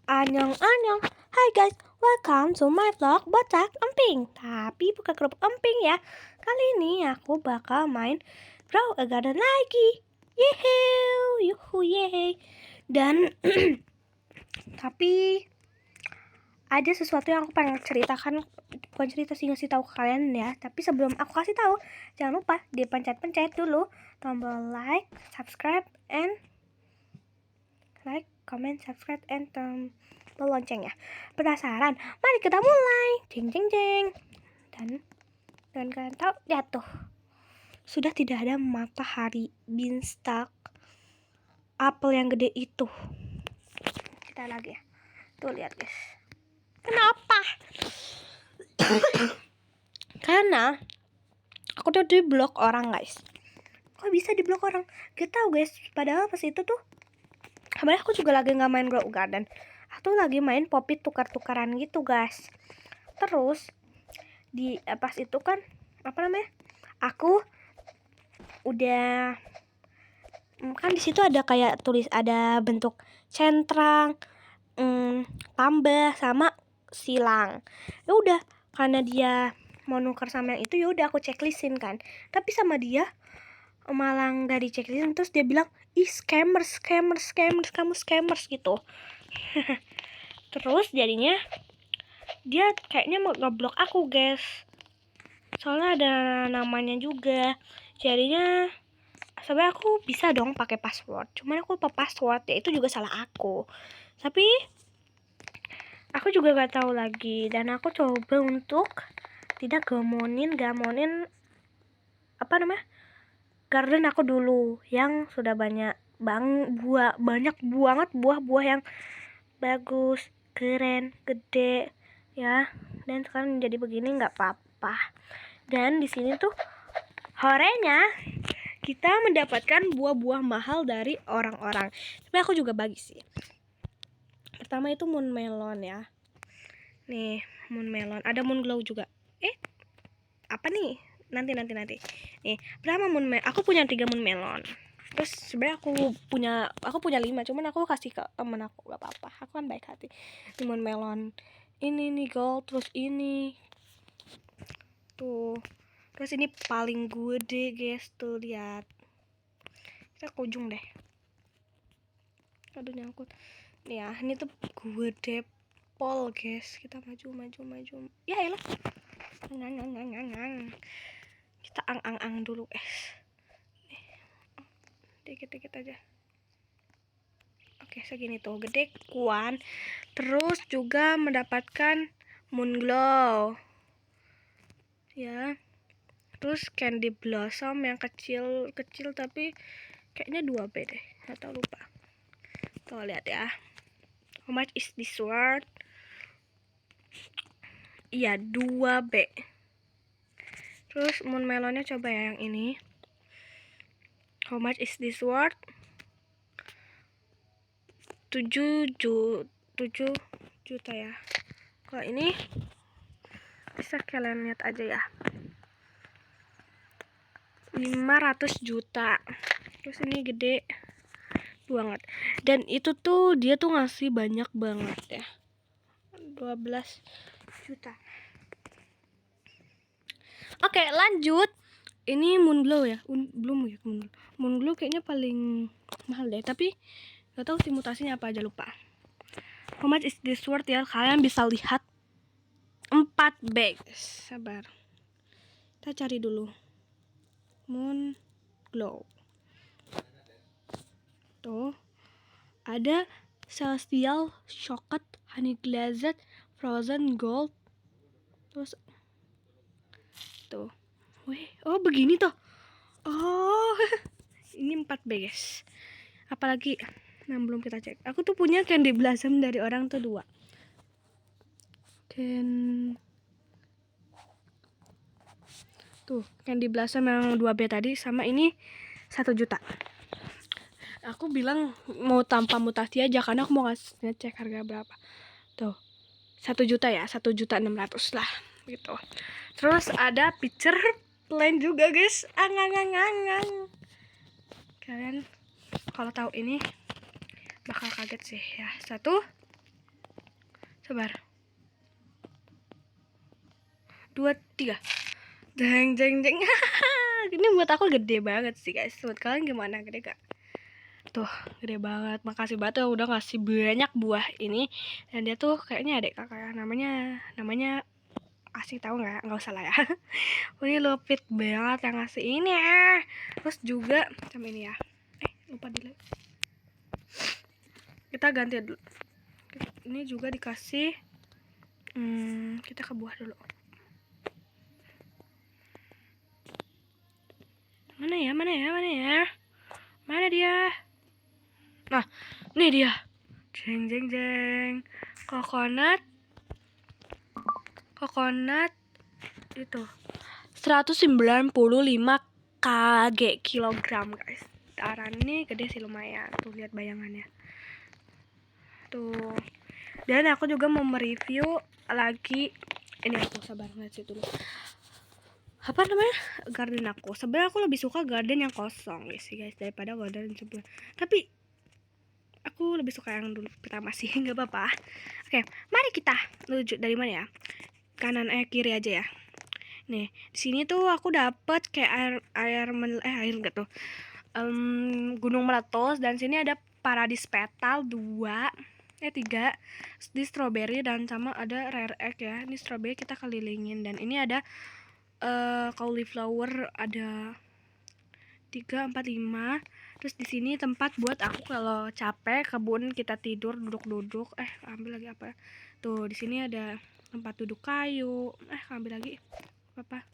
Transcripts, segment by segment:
Annyeong. Hai guys, welcome to my vlog Botak Emping. Tapi bukan grup emping ya. Kali ini aku bakal main Grow a Garden lagi. Yuhu yeay. Dan tapi ada sesuatu yang aku pengen ceritakan. Bukan cerita sih, ngasih tahu ke kalian ya. Tapi sebelum aku kasih tahu, jangan lupa dipencet-pencet dulu tombol like, subscribe, and like, comment, subscribe, and tombol loncengnya. Penasaran? Mari kita mulai. Jeng jeng jeng. Dan kalian tahu ya tuh, sudah tidak ada matahari beanstalk apel yang gede itu. Kita lagi ya. Tuh lihat guys. Kenapa? Karena aku tuh di blok orang guys. Kok bisa di blok orang? Gak tau guys. Padahal pas itu tuh sebenarnya aku juga lagi nggak main Grow Garden. Aku lagi main Poppy tukar-tukaran gitu guys. Terus di pas itu kan aku udah kan di situ ada kayak ada bentuk centrang, tambah sama silang. Ya udah, karena dia mau nuker sama yang itu, ya udah aku checklistin kan. Tapi sama dia malah nggak di checklistin, terus dia bilang, ih scammers kamu scammers gitu. Terus jadinya dia kayaknya mau ngeblok aku guys, soalnya ada namanya juga. Jadinya sebenarnya aku bisa dong pakai password, cuman aku lupa password ya, itu juga salah aku. Tapi aku juga gak tahu lagi, dan aku coba untuk tidak gamonin garden aku dulu yang sudah banyak banget buah-buah yang bagus, keren, gede ya. Dan sekarang jadi begini nggak apa-apa. Dan di sini tuh horenya kita mendapatkan buah-buah mahal dari orang-orang. Tapi aku juga bagi sih. Pertama itu moon melon ya. Nih, moon melon. Ada moon glow juga. Apa nih? Nanti. Nih, pertama moon melon. Aku punya 3 moon melon. Terus sebenarnya aku punya 5, cuman aku kasih ke temen aku, gak apa-apa. Aku kan baik hati. Ini moon melon. Ini nih gold, terus ini. Tuh. Terus ini paling gede, guys. Tuh lihat. Kita ke ujung deh. Aduh nyangkut. Nih ya, ini tuh gede pol, guys. Kita maju. Ya elah. Kita ang dulu, guys. Dikit aja. Oke, segini tuh gede kuan. Terus juga mendapatkan moon glow ya. Terus candy blossom yang kecil tapi kayaknya 2B deh, atau lupa. Tuh lihat ya. How much is this worth? Iya, 2B. Terus moon melonnya coba ya yang ini. How much is this worth? 7 juta ya. Kalau ini bisa kalian lihat aja ya. 500 juta. Terus ini gede banget. Dan itu tuh dia tuh ngasih banyak banget ya. 12 juta. Oke, lanjut. Ini moon glow ya. Belum ya, moon glow kayaknya paling mahal deh, tapi gak tahu sih mutasinya apa aja, lupa. How much is this worth ya? Kalian bisa lihat 4 bag. Sabar. Kita cari dulu. Moon glow. Tuh. Ada Celestial Chocolate Honey Glazed Frozen Gold. Terus tuh. Wih, oh begini tuh. Oh. Ini 4B, guys. Apalagi yang belum kita cek. Aku tuh punya candy blossom dari orang tuh 2. Tuh, candy blossom yang 2B tadi sama ini 1 juta. Aku bilang mau tanpa mutasi aja karena aku mau ngecek harga berapa. Tuh. 1 juta ya, 1.600.000 lah gitu. Terus ada pitcher plain juga, guys. Angang. Kalian kalau tahu ini bakal kaget sih ya. 1 Sabar. 2, 3. Jeng jeng jeng. Ini buat aku gede banget sih guys. Buat kalian gimana, gede gak? Tuh, gede banget. Makasih banget ya udah ngasih banyak buah ini. Dan dia tuh kayaknya adik kakak, namanya asik, tahu nggak? Nggak usah lah ya. Ini lupit banget yang ngasih ini ya. Terus juga sama ini ya. Lupa delete. Kita ganti dulu. Ini juga dikasih. Kita ke buah dulu. Mana ya? Mana dia? Nah, ini dia. Jeng jeng jeng. Coconut itu 195 kg kilogram guys. Daran ini gede sih lumayan. Tuh lihat bayangannya. Tuh. Dan aku juga mau mereview lagi ini, aku sabar lihat situ dulu. Apa namanya? Garden aku. Sebenarnya aku lebih suka garden yang kosong sih guys daripada garden yang sebelah. Tapi aku lebih suka yang dulu pertama sih, nggak apa-apa. Oke, mari kita menuju dari mana ya? Kanan kiri aja ya. Nih, di sini tuh aku dapet kayak air enggak tuh. Gunung meletus, dan sini ada paradis petal 3 di strawberry, dan sama ada rare egg ya. Ini strawberry kita kelilingin, dan ini ada cauliflower ada 3, 4, 5. Terus di sini tempat buat aku kalau capek kebun kita tidur duduk-duduk. Ambil lagi apa? Tuh di sini ada tempat duduk kayu. Ambil lagi apa?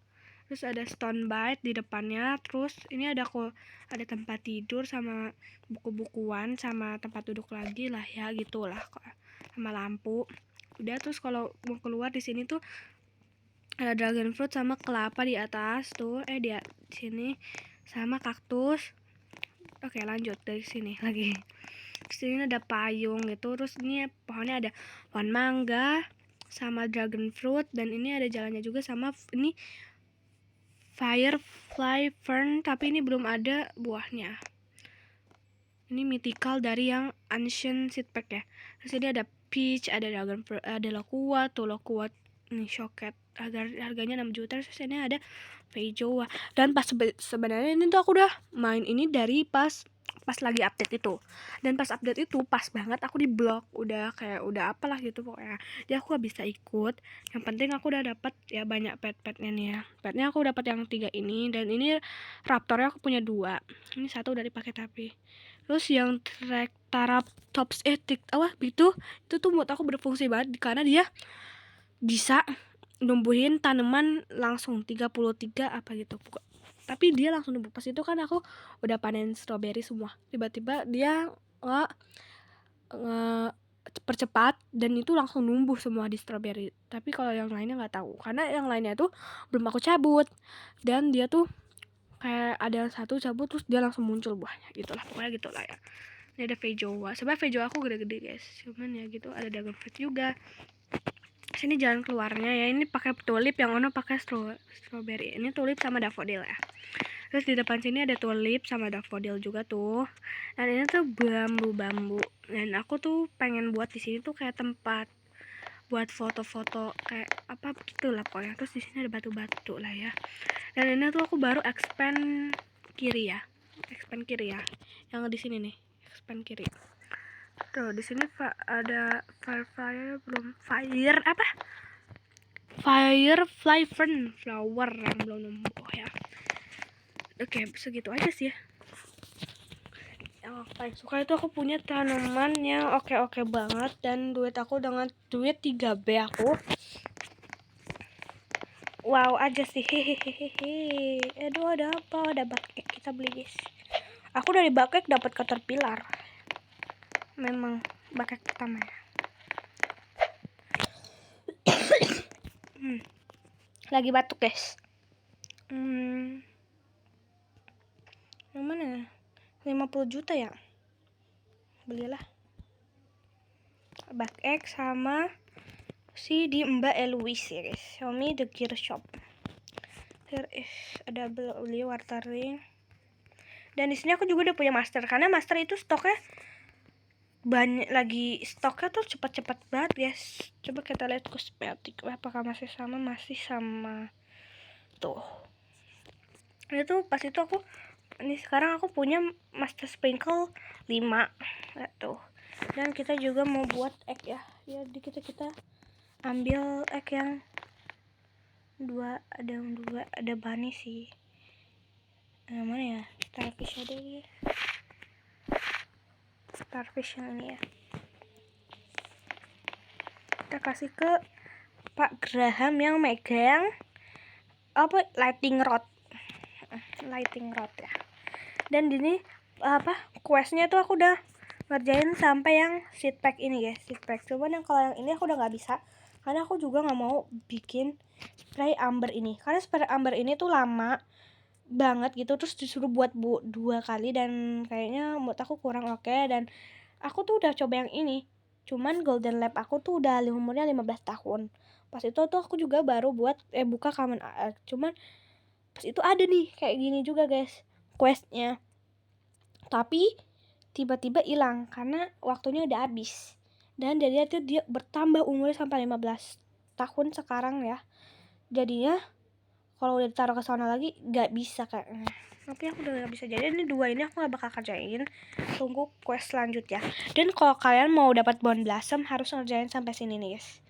Terus ada stone bite di depannya. Terus ini ada tempat tidur sama buku-bukuan sama tempat duduk lagi lah ya, gitulah kok. Sama lampu. Udah, terus kalau mau keluar di sini tuh ada dragon fruit sama kelapa di atas tuh. Di sini sama kaktus. Oke, lanjut dari sini lagi. Terus ini ada payung gitu. Terus ini pohonnya ada pohon mangga sama dragon fruit, dan ini ada jalannya juga sama ini firefly fern, tapi ini belum ada buahnya. Ini mythical dari yang ancient seed pack ya. Terus ini ada peach, ada dragon fruit, ada lokuat ini shoket. Harganya 6 juta. Terus ini ada Feijoa. Dan pas sebenarnya ini tuh aku udah main ini dari pas lagi update itu. Dan pas update itu pas banget aku di blok, udah apalah gitu pokoknya. Jadi aku gak bisa ikut. Yang penting aku udah dapat ya banyak petnya nih ya. Petnya aku dapat yang 3 ini, dan ini raptornya aku punya 2. Ini 1 udah dipakai tapi. Terus yang Triceratops itu tuh menurut aku berfungsi banget karena dia bisa numbuhin tanaman langsung 33 apa gitu. Tapi dia langsung numbuh. Pas itu kan aku udah panen strawberry semua. Tiba-tiba dia percepat dan itu langsung numbuh semua di strawberry. Tapi kalau yang lainnya nggak tahu. Karena yang lainnya tuh belum aku cabut. Dan dia tuh kayak ada yang satu cabut terus dia langsung muncul buahnya. Gitulah, pokoknya gitulah ya. Ini ada Feijoa. Sebenarnya Feijoa aku gede-gede guys. Cuman ya gitu, ada dragon fruit juga. Sini jalan keluarnya ya, ini pakai tulip, yang ono pakai strawberry. Ini tulip sama daffodil ya. Terus di depan sini ada tulip sama daffodil juga tuh. Dan ini tuh bambu. Dan aku tuh pengen buat di sini tuh kayak tempat buat foto-foto kayak apa begitulah pokoknya. Terus di sini ada batu-batu lah ya. Dan ini tuh aku baru expand kiri ya. Yang di sini nih, expand kiri. Tuh di sini ada firefly fern flower yang belum numbuh ya. Oke, segitu aja sih ya. Yang aku paling suka itu aku punya tanaman yang oke banget, dan duit aku dengan duit 3B aku. Wow aja sih. Hehehe. Aduh, ada apa? Ada bakek, kita beli guys. Aku dari bakek dapat caterpillar. Memang bakek pertama ya. Lagi batuk guys. Yang mana? 50 juta ya. Belilah bakek sama si di Mbak Eloise ya guys. Xiaomi The Gear Shop. Here is ada beli watering. Dan di sini aku juga udah punya master, karena master itu stoknya banyak lagi stoknya tuh cepat-cepat banget guys. Coba kita lihat kosmetik apakah masih sama tuh. Itu pas itu aku ini sekarang aku punya Master Sprinkle 5 tuh. Dan kita juga mau buat egg ya. Ya di kita ambil egg yang ada bunny sih. Mana ya? Starfish ada ya. Starfish yang ini ya. Kita kasih ke Pak Graham yang megang apa lighting rod ya. Dan ini questnya tuh aku udah ngerjain sampai yang seed pack ini guys, seed pack. Cuman yang kalau yang ini aku udah nggak bisa karena aku juga nggak mau bikin spray amber ini karena spray amber ini tuh lama banget gitu, terus disuruh buat 2 kali dan kayaknya menurut aku kurang oke. Dan aku tuh udah coba yang ini, cuman golden lab aku tuh udah umurnya 15 tahun. Pas itu tuh aku juga baru buat buka common art, cuman pas itu ada nih kayak gini juga guys questnya, tapi tiba-tiba hilang karena waktunya udah habis. Dan dia bertambah umurnya sampai 15 tahun sekarang ya, jadinya kalau udah ditaruh ke sana lagi nggak bisa kayaknya. Tapi aku udah nggak bisa, jadi ini 2 ini aku nggak bakal kerjain, tunggu quest selanjutnya. Dan kalau kalian mau dapat Bone Blossom harus ngerjain sampai sini nih guys.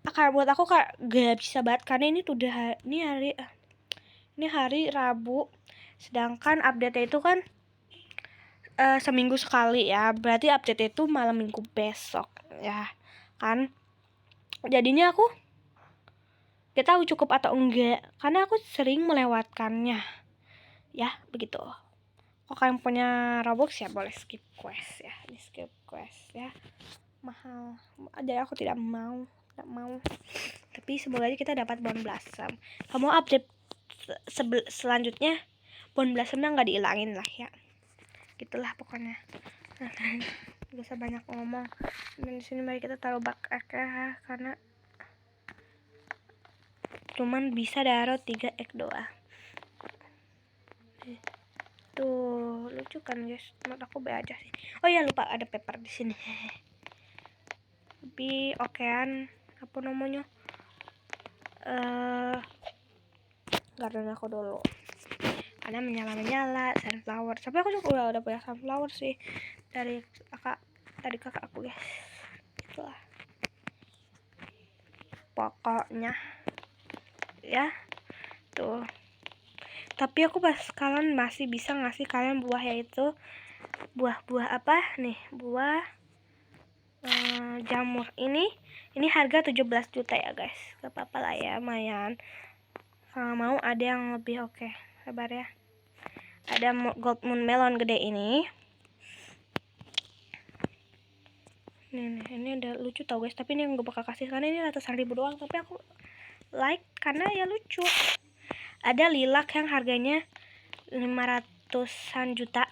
Buat aku kayak gak bisa banget karena ini tuh udah ini hari Rabu, sedangkan update itu kan seminggu sekali ya, berarti update itu malam minggu besok ya kan. Jadinya aku gak tahu cukup atau enggak karena aku sering melewatkannya ya, begitu. Kalau kalian punya Robux ya boleh skip quest ya, di skip quest ya, mahal. Jadi aku tidak mau. Tapi semoga aja kita dapat Bone Blossom. Kamu update selanjutnya Bone Blossomnya nggak dihilangin lah ya, gitulah pokoknya. Gak usah banyak ngomong. Dan di sini mari kita taruh bak egg ya, karena cuman bisa taruh 3 egg doang. Tuh lucu kan guys, menurut aku be aja sih. Oh ya lupa ada paper di sini. Tapi okean apa namanya garden aku dulu karena menyala sunflower. Tapi aku juga udah punya sunflower sih dari kakak aku guys. Itulah pokoknya ya tuh. Tapi aku pas kalian masih bisa ngasih kalian buah, yaitu buah apa nih, buah jamur ini harga 17 juta ya guys. Gak apa-apa lah ya, lumayan. Kalau mau ada yang lebih oke, sabar ya. Ada gold moon melon gede ini ada lucu tau guys, tapi ini yang gue bakal kasih karena ini ratusan ribu doang, tapi aku like karena ya lucu. Ada lilac yang harganya 500-an juta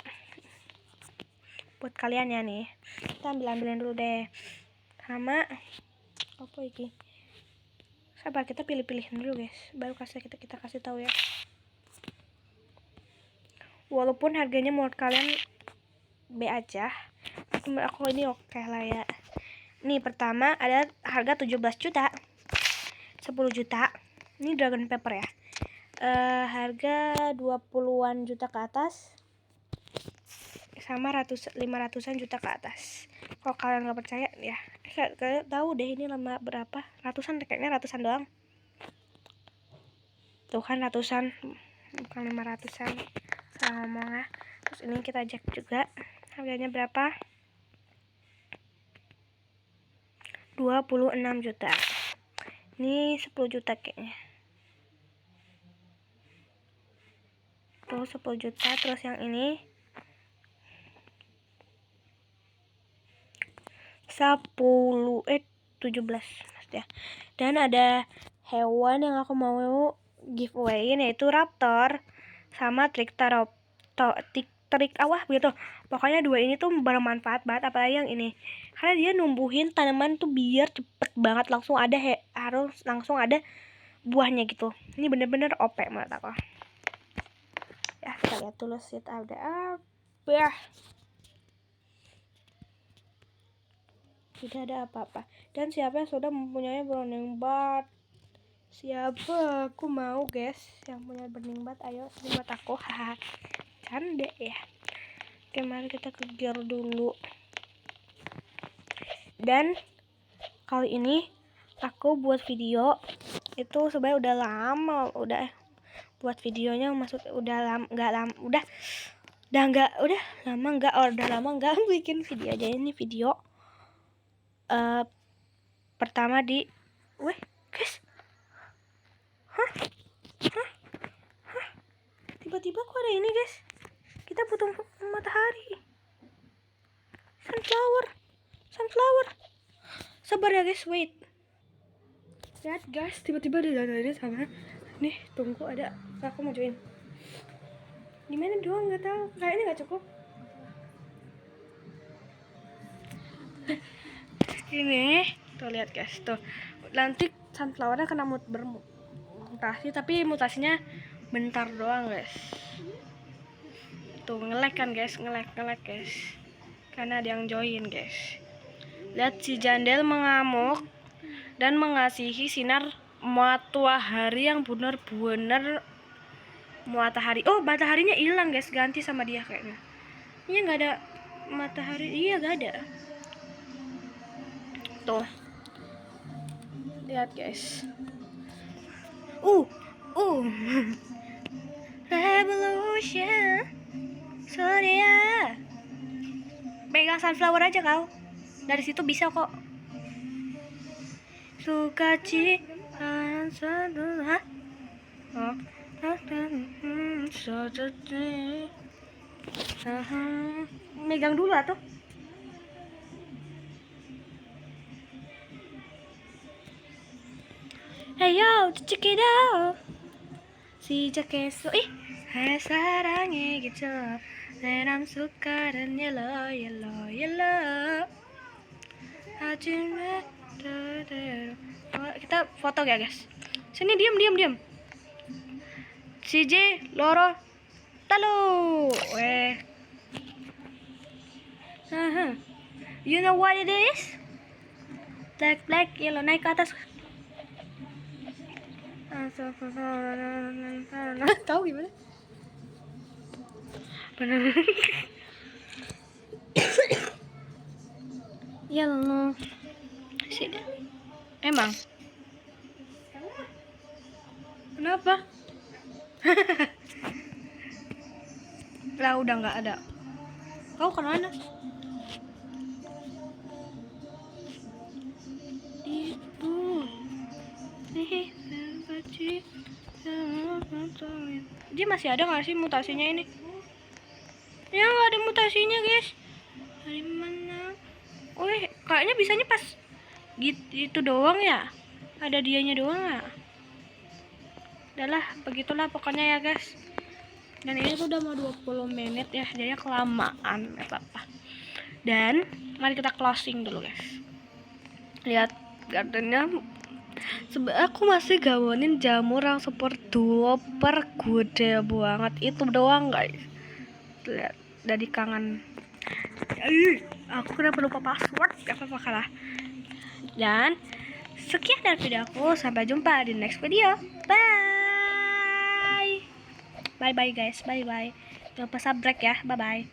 buat kalian ya nih. Kita ambilin dulu deh. Sama apa ini? Sabar, kita pilih-pilihin dulu guys, baru kita kasih tahu ya. Walaupun harganya menurut kalian B aja, menurut aku ini oke lah ya. Nih pertama ada harga 17 juta, 10 juta. Ini dragon pepper ya. Harga 20-an juta ke atas sama 500-an juta ke atas. Kalau kalian nggak percaya ya, kalian tahu deh ini lama berapa, ratusan, kayaknya ratusan doang. Tuh kan ratusan, bukan 500-an. Salah ngomong ya. Terus ini kita cek juga harganya berapa, 26 juta. Ini 10 juta kayaknya. Tuh 10 juta. Terus yang ini 17 ya. Dan ada hewan yang aku mau giveaway, yaitu raptor sama trik awah gitu. Pokoknya 2 ini tuh bermanfaat banget, apalagi yang ini karena dia numbuhin tanaman tuh biar cepet banget langsung ada harus langsung ada buahnya gitu. Ini bener-bener OP menurut aku ya. Kita lihat dulu sih ada apa. tidak ada apa-apa. Dan siapa yang sudah mempunyai Burning Bat? Siapa? Aku mau guys yang punya Burning Bat. Ayo buat aku. Haha, canda ya. Oke, mari kita ke gear dulu. Dan kali ini aku buat video itu sebenarnya udah lama, udah buat videonya, maksud udah lama nggak bikin video aja. Ini video pertama di guys. Tiba-tiba kok ada ini guys, kita butuh matahari, sunflower. Sabar ya guys, wait. Lihat guys, tiba-tiba ada sana. Nih, tunggu, ada. Aku mau join. Gimana doang, nggak tahu. Kayaknya nggak cukup. Ini, tuh lihat guys, tuh. Nanti sunflowernya kena bermutasi, tapi mutasinya bentar doang guys. Tuh nge-lag kan guys, nge-lag guys. Karena ada yang join guys. Lihat si jandel mengamuk dan mengasihi sinar matahari yang benar-benar matahari. Oh, mataharinya hilang guys, ganti sama dia kayaknya. Ini nggak ada matahari, iya nggak ada. Tuh, lihat guys. Revolution, sorry ya. Pegang sunflower aja kau. Dari situ bisa kok. Sukacita satu. Megang dulu atuh. Hey yo, check it out. Si jakeso, sarangnya gitu. Nenam suka dan yellow. Kita foto ya guys. Sini diam. CJ loro talo. You know what it is? Black, yellow, naik ke atas. Tahu gimana? Benar. Yellow. Sini. Emang? Kenapa? Lah udah nggak ada. Kau kemana? Itu. Dia masih ada nggak sih mutasinya ini? Ya nggak ada mutasinya guys. Dari mana? Kayaknya bisanya pas gitu doang ya. Ada dianya doang ya. Udahlah, begitulah pokoknya ya guys. Dan ini tuh udah mau 20 menit ya, jadi kelamaan, gak apa-apa. Dan mari kita closing dulu guys. Lihat gardennya. Aku masih gawinin jamur yang super gede banget. Itu doang guys. Lihat, dari kangen. Aku kenapa lupa password? Gak apa-apa kalah. Dan sekian dari video aku. Sampai jumpa di next video. Bye. Bye guys. Bye. Jangan lupa subscribe ya. Bye.